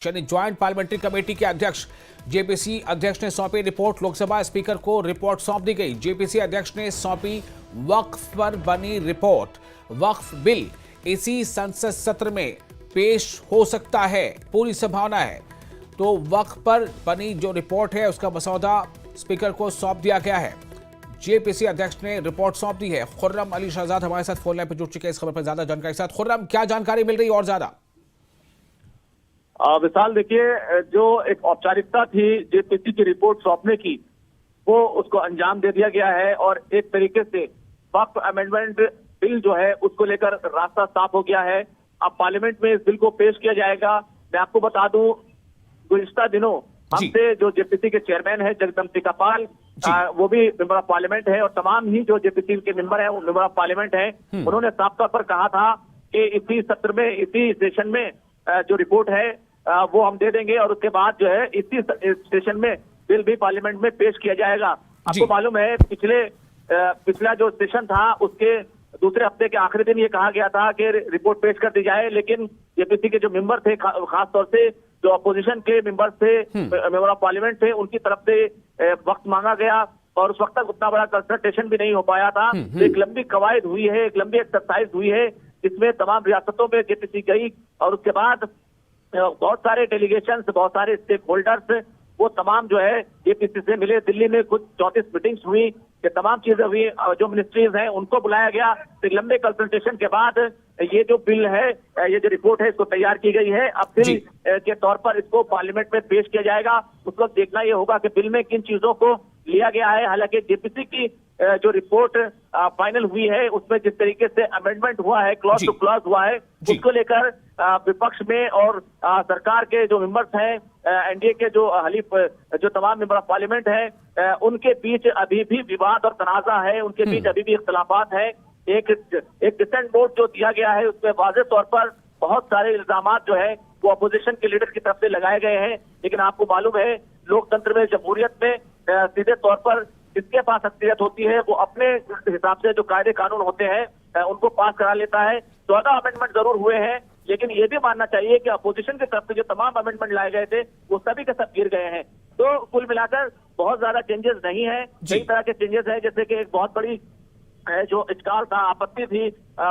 यानी joint parliamentary committee के अध्यक्ष जेपीसी अध्यक्ष ने सौंपी रिपोर्ट। लोकसभा स्पीकर को रिपोर्ट सौंप दी गई। जेपीसी अध्यक्ष ने सौंपी वक्फ पर बनी रिपोर्ट। वक्फ बिल इसी संसद सत्र में पेश हो सकता है, पूरी संभावना है। तो वक्फ पर बनी जो रिपोर्ट है उसका मसौदा स्पीकर को सौंप दिया गया है। जेपीसी अध्यक्ष ने रिपोर्ट सौंप दी है। खुर्रम अली शहजाद हमारे साथ फोन लाइन पर जुड़ चुके हैं इस खबर पर ज्यादा जानकारी के साथ। खुर्रम, क्या जानकारी मिल रही है और ज्यादा? विशाल, देखिए, जो एक औपचारिकता थी जेपीसी की रिपोर्ट सौंपने की, वो उसको अंजाम दे दिया गया है और एक तरीके से वक्फ अमेंडमेंट बिल जो है उसको लेकर रास्ता साफ हो गया है। अब पार्लियामेंट में इस बिल को पेश किया जाएगा। मैं आपको बता दूं, गुज़िश्ता दिनों हमसे जो जेपीसी के चेयरमैन है जगदम्बिका पाल, वो भी मेंबर ऑफ पार्लियामेंट है और तमाम ही जो जेपीसी के मेंबर है वो मेंबर ऑफ पार्लियामेंट है। उन्होंने साफ तौर पर कहा था कि इसी सत्र में, इसी सेशन में जो रिपोर्ट है वो हम दे देंगे और उसके बाद जो है इसी सेशन में बिल भी पार्लियामेंट में पेश किया जाएगा। आपको मालूम है पिछला जो सेशन था उसके दूसरे हफ्ते के आखिरी दिन ये कहा गया था कि रिपोर्ट पेश कर दी जाए, लेकिन जेपीसी के जो मेंबर थे, खास तौर से जो अपोजिशन के मेंबर थे, मेंबर ऑफ पार्लियामेंट थे, उनकी तरफ से वक्त मांगा गया और उस वक्त तक उतना बड़ा कंसल्टेशन भी नहीं हो पाया था। एक लंबी कवायद हुई है, एक लंबी एक्सरसाइज हुई है जिसमें तमाम रियासतों में जेपीसी गई और उसके बाद बहुत सारे डेलीगेशंस, बहुत सारे स्टेक होल्डर्स, वो तमाम जो है जेपीसी से मिले। दिल्ली में कुछ 34 मीटिंग्स हुई, ये तमाम चीजें हुई। जो मिनिस्ट्रीज हैं उनको बुलाया गया। एक लंबे कंसल्टेशन के बाद ये जो बिल है, ये जो रिपोर्ट है, इसको तैयार की गई है। अब बिल के तौर पर इसको पार्लियामेंट में पेश किया जाएगा। उस वक्त देखना ये होगा कि बिल में किन चीजों को लिया गया है। हालांकि जेपीसी की जो रिपोर्ट फाइनल हुई है उसमें जिस तरीके से अमेंडमेंट हुआ है, क्लॉज टू क्लॉज हुआ है, उसको लेकर विपक्ष में और सरकार के जो मेंबर्स हैं, एनडीए के जो हलीफ, जो तमाम मेंबर ऑफ पार्लियामेंट हैं, उनके बीच अभी भी विवाद और तनाजा है, उनके बीच अभी भी इख्तलाफात है। एक डिसेंट वोट जो दिया गया है उसमें वाज़ेह तौर पर बहुत सारे इल्जामात जो है वो अपोजिशन के लीडर की तरफ से लगाए गए हैं। लेकिन आपको मालूम है, लोकतंत्र में, जमहूरियत में सीधे तौर पर जिसके पास अक्सरियत होती है वो अपने हिसाब से जो कायदे कानून होते हैं उनको पास करा लेता है। 14 अमेंडमेंट जरूर हुए हैं, लेकिन ये भी मानना चाहिए कि अपोजिशन की तरफ से जो तमाम अमेंडमेंट लाए गए थे वो सभी के सब गिर गए हैं। तो कुल मिलाकर बहुत ज्यादा चेंजेस नहीं है। कई तरह के चेंजेस है, जैसे कि एक बहुत बड़ी जो इश्काल था, आपत्ति थी,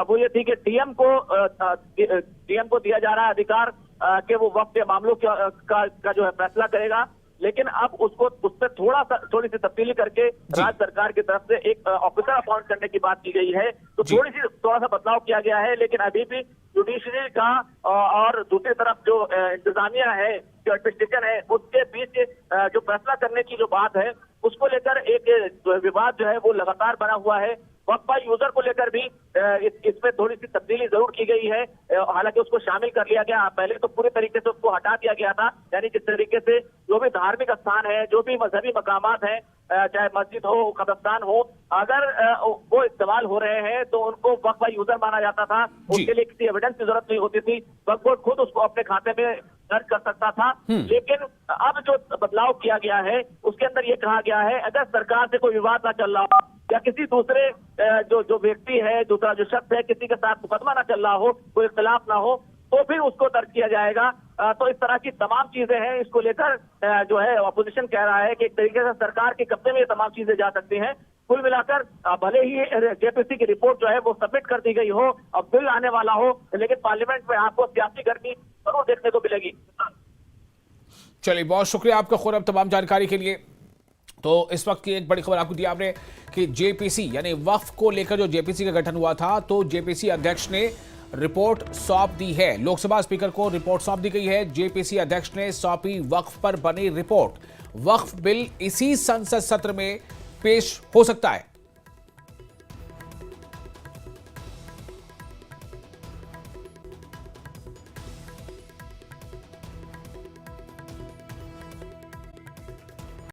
वो ये थी कि डीएम को दिया जा रहा है अधिकार कि वो वक्त के मामलों का जो है फैसला करेगा। लेकिन अब उसको उससे थोड़ी सी तब्दीली करके राज्य सरकार की तरफ से एक ऑफिसर अपॉइंट करने की बात की गई है। तो थोड़ा सा बदलाव किया गया है, लेकिन अभी भी जुडिशरी का और दूसरी तरफ जो इंतजामिया है, जो एडमिनिस्ट्रेशन है, उसके बीच जो फैसला करने की जो बात है उसको लेकर एक विवाद जो है वो लगातार बना हुआ है। वक्फ बाय यूजर को लेकर भी इसमें थोड़ी सी तब्दीली जरूर की गई है। हालांकि उसको शामिल कर लिया गया, पहले तो पूरे तरीके से उसको हटा दिया गया था। यानी जिस तरीके से जो भी धार्मिक स्थान है, जो भी मजहबी मकामात हैं, चाहे मस्जिद हो, कब्रिस्तान हो, अगर वो इस्तेमाल हो रहे हैं तो उनको वक्फ बाय यूजर माना जाता था। उसके लिए किसी एविडेंस की जरूरत नहीं होती थी। वक्फ बोर्ड खुद उसको अपने खाते में दर्ज कर सकता था। लेकिन अब जो बदलाव किया गया है उसके अंदर ये कहा गया है, अगर सरकार से कोई विवाद ना चल रहा हो या किसी दूसरे जो व्यक्ति है, दूसरा जो शख्स है, किसी के साथ मुकदमा ना चल रहा हो, कोई इख्तिलाफ ना हो, तो फिर उसको दर्ज किया जाएगा। तो इस तरह की तमाम चीजें हैं। इसको लेकर जो है अपोजिशन कह रहा है कि एक तरीके से सरकार के कब्जे में ये तमाम चीजें जा सकती हैं। कुल मिलाकर भले ही जेपीसी की रिपोर्ट जो है वो सबमिट कर दी गई हो, अब बिल आने वाला हो, लेकिन पार्लियामेंट में आपको सियासी गर्मी जरूर देखने को मिलेगी। चलिए, बहुत शुक्रिया आपका खुर्रम तमाम जानकारी के लिए। तो इस वक्त की एक बड़ी खबर आपको दी आपने कि जेपीसी यानी वक्फ को लेकर जो जेपीसी का गठन हुआ था, तो जेपीसी अध्यक्ष ने रिपोर्ट सौंप दी है। लोकसभा स्पीकर को रिपोर्ट सौंप दी गई है। जेपीसी अध्यक्ष ने सौंपी वक्फ पर बनी रिपोर्ट। वक्फ बिल इसी संसद सत्र में पेश हो सकता है।